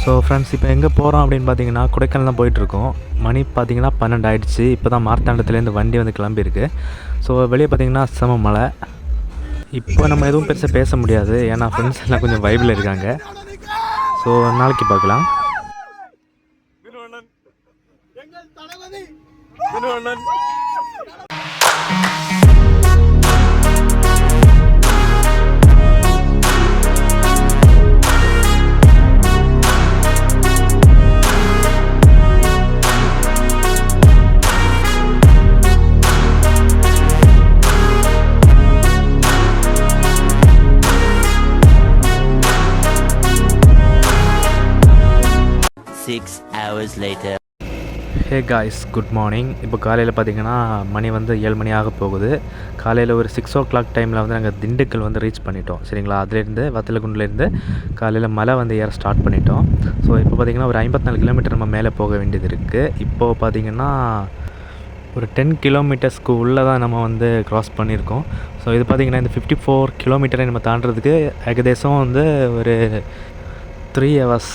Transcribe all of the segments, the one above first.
So friends, இப்போ எங்கே போகிறோம் அப்படின்னு பார்த்தீங்கன்னா கொடைக்கானல் தான் போயிட்டுருக்கோம். மணி பார்த்தீங்கன்னா 12 ஆகிடுச்சு. இப்போ தான் மார்த்தாண்டத்துலேருந்து வண்டி வந்து கிளம்பியிருக்கு. ஸோ வெளியே பார்த்தீங்கன்னா செம மழை. இப்போ நம்ம எதுவும் பெருசாக பேச முடியாது, ஏன்னா ஃப்ரெண்ட்ஸ் எல்லாம் கொஞ்சம் வைபில் இருக்காங்க. ஸோ நாளைக்கு பார்க்கலாம். Hey guys, good morning. இப்போ காலையில் பார்த்தீங்கன்னா மணி வந்து 7 மணி ஆக போகுது. காலையில் ஒரு 6 o'clock டைமில் வந்து நாங்கள் திண்டுக்கல் வந்து ரீச் பண்ணிட்டோம். சரிங்களா, அதுலேருந்து வத்தலகுண்டுலேருந்து காலையில் மலை வந்து ஏற ஸ்டார்ட் பண்ணிட்டோம். ஸோ இப்போ பார்த்திங்கன்னா ஒரு 54 கிலோமீட்டர் நம்ம மேலே போக வேண்டியது இருக்குது. இப்போது பார்த்திங்கன்னா ஒரு 10 கிலோமீட்டர்ஸ்க்கு உள்ளே தான் நம்ம வந்து க்ராஸ் பண்ணியிருக்கோம். ஸோ இது பார்த்திங்கன்னா இந்த 54 கிலோமீட்டரை நம்ம தாண்டுறதுக்கு ஏகதேசம் வந்து ஒரு 3 hours,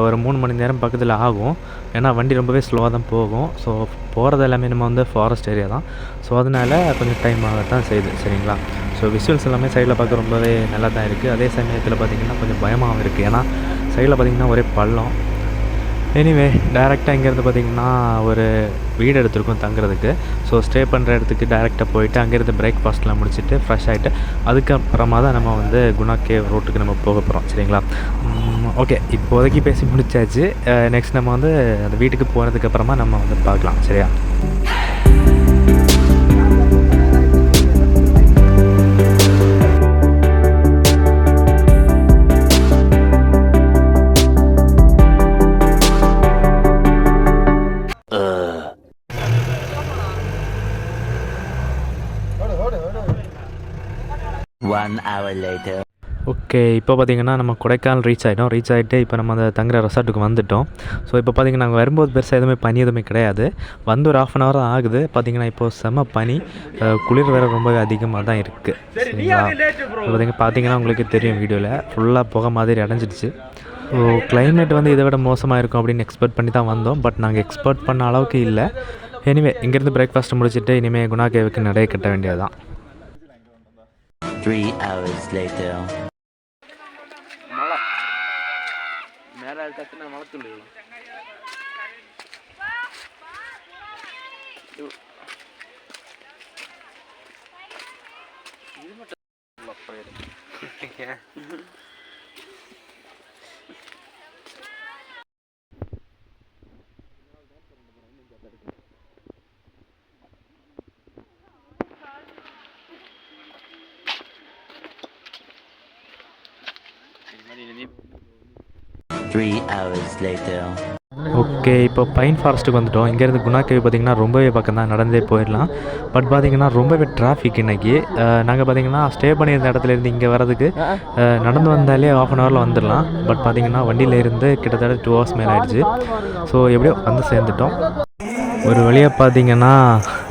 ஒரு 3 மணி நேரம் பக்கத்தில் ஆகும். ஏன்னா வண்டி ரொம்பவே ஸ்லோவாக தான் போகும். ஸோ போகிறது எல்லாமே நம்ம வந்து ஃபாரஸ்ட் ஏரியா தான். ஸோ அதனால் கொஞ்சம் டைம் ஆகத்தான் செய்யுது. சரிங்களா, ஸோ விஷுவல்ஸ் எல்லாமே சைடில் பார்க்க ரொம்பவே நல்லா தான் இருக்குது. அதே சமயத்தில் பார்த்திங்கன்னா கொஞ்சம் பயமாகவும் இருக்குது, ஏன்னா சைடில் பார்த்திங்கன்னா ஒரே பள்ளம். எனிவே டேரெக்டாக இங்கேருந்து பார்த்திங்கன்னா ஒரு வீடு எடுத்துருக்கோம் தங்குறதுக்கு. ஸோ ஸ்டே பண்ணுற இடத்துக்கு டேரெக்டாக போயிட்டு அங்கேருந்து பிரேக்ஃபாஸ்ட்லாம் முடிச்சுட்டு ஃப்ரெஷ் ஆகிட்டு அதுக்கப்புறமா தான் நம்ம வந்து குணா கேவ் ரோட்டுக்கு நம்ம போக போகிறோம். சரிங்களா, ஓகே, இப்போதைக்கு பேசி முடிச்சாச்சு. நெக்ஸ்ட் நம்ம வந்து அந்த வீட்டுக்கு போனதுக்கப்புறமா நம்ம வந்து பார்க்கலாம். சரியா? ஓகே, இப்போ பார்த்திங்கன்னா நம்ம கொடைக்கானல் ரீச் ஆகிட்டு இப்போ நம்ம அந்த தங்குற ரெசார்ட்டுக்கு வந்துவிட்டோம். ஸோ இப்போ பார்த்திங்கன்னா நாங்கள் வரும்போது பெருசாக எதுவுமே பனி எதுவுமே கிடையாது. வந்து ஒரு 1/2 hour தான் ஆகுது. பார்த்திங்கன்னா இப்போது செம்ம பனி, குளிர் வேறு ரொம்ப அதிகமாக தான் இருக்குது. சரிங்களா, இப்போ பார்த்திங்கன்னா உங்களுக்கு தெரியும் வீடியோவில் ஃபுல்லாக புகை மாதிரி அடைஞ்சிடுச்சு. ஸோ கிளைமேட் வந்து இதை விட மோசமாக இருக்கும் அப்படின்னு எக்ஸ்பெக்ட் பண்ணி தான் வந்தோம். பட் நாங்கள் எக்ஸ்பெக்ட் பண்ண அளவுக்கு இல்லை. எனிவே இங்கேருந்து பிரேக்ஃபாஸ்ட் முடிச்சுட்டு இனிமேல் குணா கேவுக்கு நடை கட்ட வேண்டியது தான். 3 hours later. மேலே டக்குன்னு மழை துள்ளி இது மட்டும் 3 hours later. ஓகே, இப்போ பைன் ஃபாரஸ்ட்டுக்கு வந்துவிட்டோம். இங்கேருந்து குணா கேவ் பார்த்திங்கன்னா ரொம்பவே பக்கம் தான், நடந்தே போயிடலாம். பட் பார்த்திங்கன்னா ரொம்பவே டிராஃபிக் இன்றைக்கி. நாங்கள் பார்த்திங்கன்னா ஸ்டே பண்ணியிருந்த இடத்துலேருந்து இங்கே வரதுக்கு நடந்து வந்தாலே 1/2 hour வந்துடலாம். பட் பார்த்திங்கன்னா வண்டியில் இருந்து கிட்டத்தட்ட 2 hours மேலே ஆகிடுச்சு. ஸோ எப்படியோ வந்து சேர்ந்துட்டோம். ஒரு வழியாக பார்த்திங்கன்னா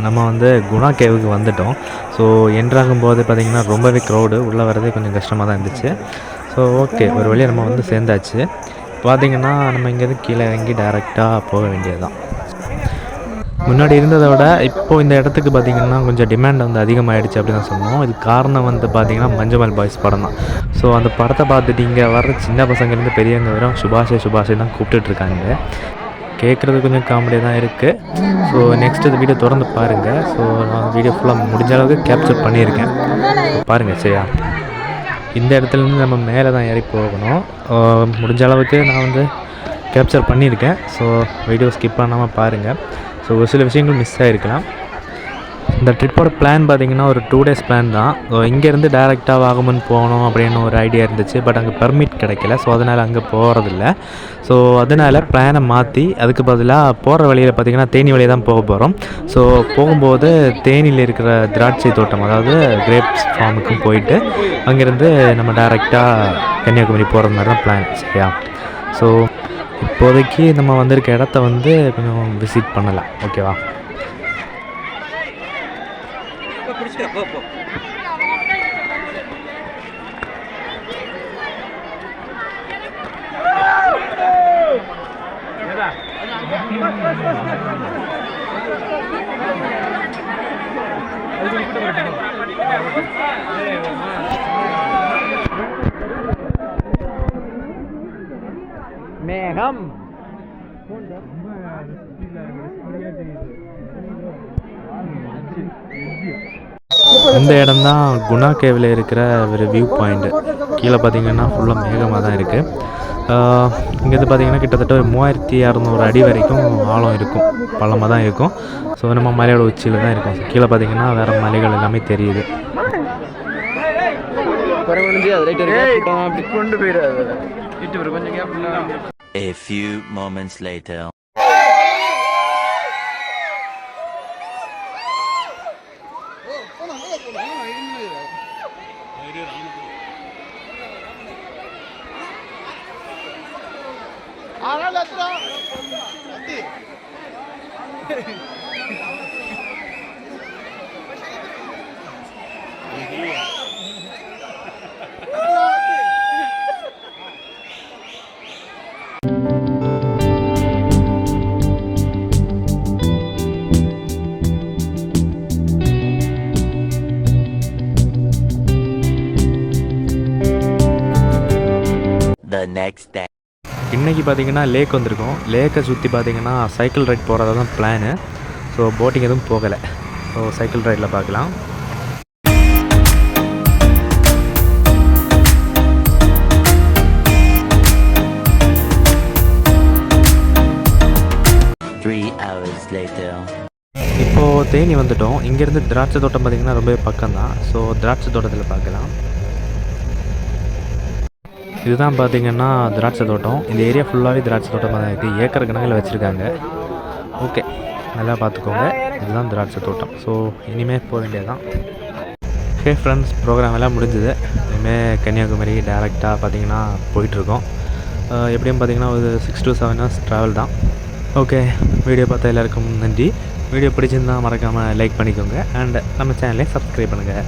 நம்ம வந்து குணா கேவுக்கு வந்துவிட்டோம். ஸோ என்ட்ராகும்போது பார்த்திங்கன்னா ரொம்பவே க்ரௌடு, உள்ளே வரதே கொஞ்சம் கஷ்டமாக தான் இருந்துச்சு. ஸோ ஓகே, ஒரு வழியாக நம்ம வந்து சேர்ந்தாச்சு. பார்த்திங்கன்னா நம்ம இங்கேருந்து கீழே இறங்கி டைரெக்டாக போக வேண்டியது தான். முன்னாடி இருந்ததை விட இப்போது இந்த இடத்துக்கு பார்த்திங்கன்னா கொஞ்சம் டிமாண்ட் வந்து அதிகமாகிடுச்சு அப்படின்னு தான் சொல்லணும். இது காரணம் வந்து பார்த்திங்கன்னா மஞ்சுமல் பாய்ஸ் படம் தான். ஸோ அந்த படத்தை பார்த்துட்டு இங்கே வர்ற சின்ன பசங்கள்லேருந்து பெரியவங்க வரும் சுபாஷே தான் கூப்பிட்டுட்ருக்காங்க. கேட்குறது கொஞ்சம் காமெடியாக தான் இருக்குது. ஸோ நெக்ஸ்ட் இந்த வீடியோ தொடர்ந்து பாருங்கள். ஸோ நான் வீடியோ ஃபுல்லாக முடிஞ்ச அளவுக்கு கேப்சர் பண்ணியிருக்கேன், பாருங்கள். சரியா, இந்த இடத்துலேருந்து நம்ம மேலே தான் ஏறி போகணும். முடிஞ்ச அளவுக்கு நான் வந்து கேப்சர் பண்ணியிருக்கேன். ஸோ வீடியோ ஸ்கிப் பண்ணாமல் பாருங்கள். ஸோ ஒரு சில விஷயங்கள் மிஸ் ஆகிருக்கலாம். இந்த ட்ரிப்போட பிளான் பார்த்திங்கன்னா ஒரு 2 days பிளான் தான். ஸோ இங்கேருந்து டேரெக்டாக வாகமன் போகணும் அப்படின்னு ஒரு ஐடியா இருந்துச்சு. பட் அங்கே பெர்மிட் கிடைக்கல. ஸோ அதனால் அங்கே போகிறதில்ல. ஸோ அதனால் பிளானை மாற்றி அதுக்கு பதிலாக போகிற வழியில் பார்த்திங்கன்னா தேனி வழியை தான் போக போகிறோம். ஸோ போகும்போது தேனியில் இருக்கிற திராட்சை தோட்டம், அதாவது கிரேப்ஸ் ஃபார்முக்கும் போயிட்டு அங்கேருந்து நம்ம டேரெக்டாக கன்னியாகுமரி போகிற மாதிரி தான் பிளான். சரியா, ஸோ இப்போதைக்கு நம்ம வந்திருக்க இடத்த வந்து கொஞ்சம் விசிட் பண்ணலாம். ஓகேவா? மேகம் இந்த இடம் தான் குணா கேவில் இருக்கிற ஒரு வியூ பாயிண்ட்டு. கீழே பார்த்தீங்கன்னா ஃபுல்லாக மேகமாக தான் இருக்குது. இங்கேருந்து பார்த்தீங்கன்னா கிட்டத்தட்ட ஒரு 3600 அடி வரைக்கும் ஆழம் இருக்கும், பள்ளமாக தான் இருக்கும். ஸோ நம்ம மலையோட உச்சியில் தான் இருக்கும். கீழே பார்த்தீங்கன்னா வேறு மலைகள் எல்லாமே தெரியுது. கொண்டு போயிடாது கொஞ்சம் gap. A few moments later. The next day. இன்றைக்கி பார்த்தீங்கன்னா லேக் வந்திருக்கோம். லேக்கை சுற்றி பார்த்தீங்கன்னா சைக்கிள் ரைட் போகிறதா தான் பிளானு. ஸோ போட்டிங் எதுவும் போகலை. ஸோ சைக்கிள் ரைடில் பார்க்கலாம். இப்போது தேனி வந்துட்டோம். இங்கேருந்து திராட்சை தோட்டம் பார்த்திங்கன்னா ரொம்பவே பக்கம்தான். ஸோ திராட்சை தோட்டத்தில் பார்க்கலாம். இதுதான் பார்த்திங்கன்னா திராட்சை தோட்டம். இந்த ஏரியா ஃபுல்லாகவே திராட்சை தோட்டமாக தான் இருக்குது. ஏக்கர் கணக்கில் வச்சுருக்காங்க. ஓகே, நல்லா பார்த்துக்கோங்க. இதுதான் திராட்சை தோட்டம். ஸோ இனிமேல் போக வேண்டியது தான். ஹே ஃப்ரெண்ட்ஸ், ப்ரோக்ராம் எல்லாம் முடிஞ்சுது. இனிமேல் கன்னியாகுமரி டேரெக்டாக பார்த்திங்கன்னா போயிட்டுருக்கோம். எப்படியும் பார்த்திங்கன்னா ஒரு 6 to 7 hours ட்ராவல் தான். ஓகே, வீடியோ பார்த்த எல்லாருக்கும் நன்றி. வீடியோ பிடிச்சிருந்தால் மறக்காமல் லைக் பண்ணிக்கோங்க. அண்ட் நம்ம சேனலை சப்ஸ்கிரைப் பண்ணுங்கள்.